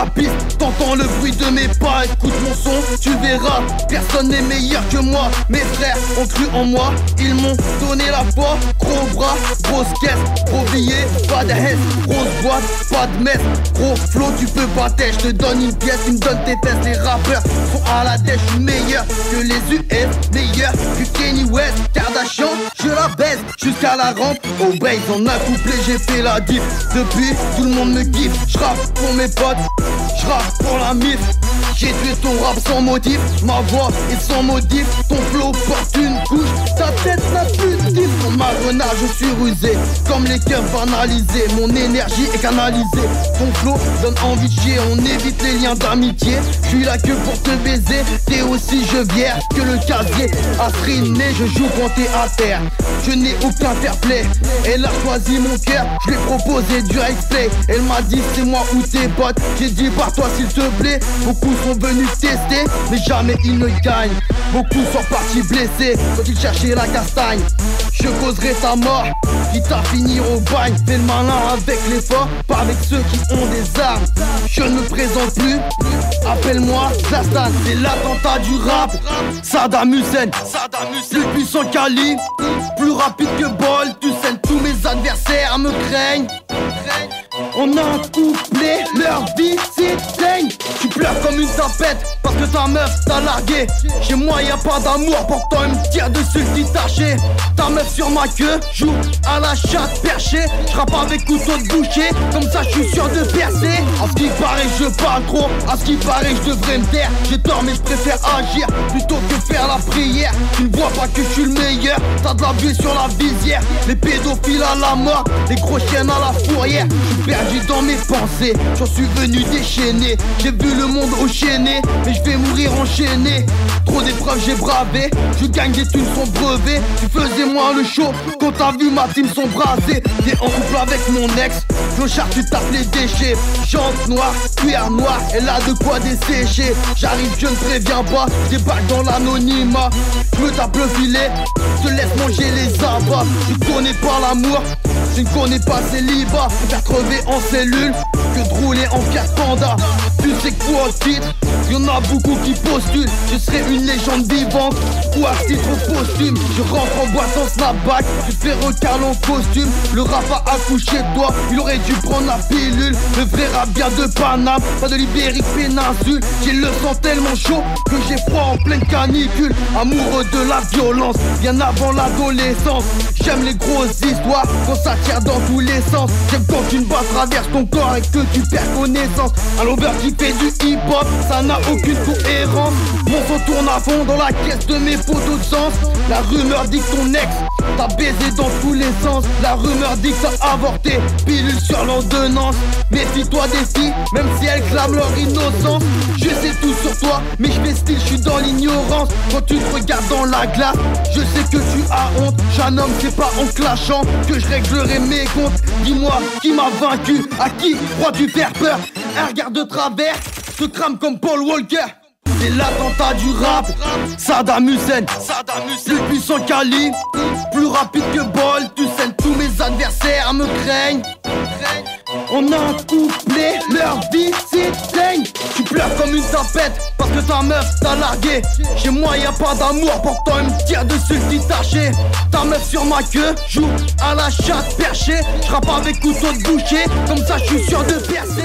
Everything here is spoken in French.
la piste, t'entends le bruit de mes pas. Écoute mon son, tu verras, personne n'est meilleur que moi. Mes frères ont cru en moi, ils m'ont donné la foi. Gros bras, grosse caisse, gros billet, pas de haine. Grosse boîte, pas de messe, gros flow, tu peux pas t'aider. Je te donne une pièce, tu me donnes tes fesses. Les rappeurs sont à la tête, je suis meilleur que les US, meilleur que Kanye West. Kardashian, je la baise jusqu'à la rampe. Au base, en un couplet, j'ai fait la diff. Depuis, tout le monde me kiffe. J'rappe pour mes potes, j'rappe pour la mif. J'ai tué ton rap sans motif, ma voix est sans motif. Ton flow porte une couche, ta tête n'a plus de tif. Mon marronage, je suis rusé, comme les cœurs banalisés. Mon énergie est canalisée, ton flow donne envie de chier. On évite les liens d'amitié, je suis là que pour te baiser. T'es aussi jevière que le casier. À streamer, je joue quand t'es à terre. Je n'ai aucun fair play, elle a choisi mon cœur. Je lui ai proposé du play. Elle m'a dit c'est moi ou tes potes. J'ai dit par toi s'il te plaît. Beaucoup sont venus tester, mais jamais ils ne gagnent. Beaucoup sont partis blessés quand ils cherchaient la castagne. Je causerai ta mort, quitte à finir au bagne. Fais le malin avec les forts, pas avec ceux qui ont des armes. Je ne me présente plus, appelle-moi Zlatan. C'est l'attentat du rap, Saddam Hussein. Plus puissant qu'Ali, plus rapide que Bolt. Tu saignes, tous mes adversaires me craignent. On a un couplet, leur vie s'éteigne. Tu pleures comme une tempête parce que ta meuf t'a largué. Chez moi y'a pas d'amour, pourtant elle me tire dessus le taché. Ta meuf sur ma queue joue à la chatte perchée. J'rappe avec couteau de boucher, comme ça je suis sûr de percer. À ce qui paraît je parle trop, à ce qui paraît je devrais me taire. J'ai tort mais je préfère agir plutôt que faire la prière. Tu ne vois pas que je suis le meilleur, t'as de la buée sur la visière. Les pédophiles à la mort, les gros chiennes à la fourrière. Perdu dans mes pensées, j'en suis venu déchaîné. J'ai vu le monde au chaîné, mais je vais mourir enchaîné. Trop d'épreuves j'ai bravé, je gagne des thunes sans brevet. Tu faisais moins le show, quand t'as vu ma team sont brasés. T'es en couple avec mon ex, clochard tu tapes les déchets. Jante noire, cuir noir, elle a de quoi dessécher. J'arrive je ne préviens pas, je débarque dans l'anonymat. Je me tape le filet, je te laisse manger les abats. Tu connais pas l'amour, je ne connais pas célibat. Faire crever en cellule que de rouler en Fiat Panda. Tu sais que pour un titre, y'en a beaucoup qui postulent. Je serai une légende vivante ou à titre posthume. Je rentre en boîte en snapback, tu fais recal en costume. Le rap a accouché de toi, il aurait dû prendre la pilule. Le vrai rap vient de Paname, pas de l'Ibérique péninsule. J'ai le sang tellement chaud que j'ai froid en pleine canicule. Amoureux de la violence, bien avant l'adolescence. J'aime les grosses histoires quand ça tire dans tous les sens. J'aime quand une balle traverse ton corps et que tu perds connaissance. Un lover qui fait du hip-hop, ça n'a aucune cohérence. Mon son tourne à fond dans la caisse de mes photos de sens. La rumeur dit que ton ex t'a baisé dans tous les sens. La rumeur dit que t'as avorté, pilule sur l'ordonnance. Méfie-toi des filles, même si elles clament leur innocence. Je sais tout sur toi, mais je fais style, je suis dans l'ignorance. Quand tu te regardes dans la glace, je sais que tu as honte. J'suis un homme, c'est pas en clashant que je réglerai mes comptes. Dis-moi qui m'a vaincu, à qui crois-tu faire peur? Un regard de travers, te crame comme Paul Walker. C'est l'attentat du rap, Saddam Hussein. Plus puissant qu'Ali, plus rapide que Bolt. Tu saignes, tous mes adversaires me craignent. On a un couplet, leur vie s'éteigne. Tu pleures comme une tempête parce que ta meuf t'a largué. Chez moi y'a pas d'amour, pourtant elle me tire dessus le taché. Ta meuf sur ma queue joue à la chatte perchée. J'rappe avec couteau de boucher, comme ça je suis sûr de percer.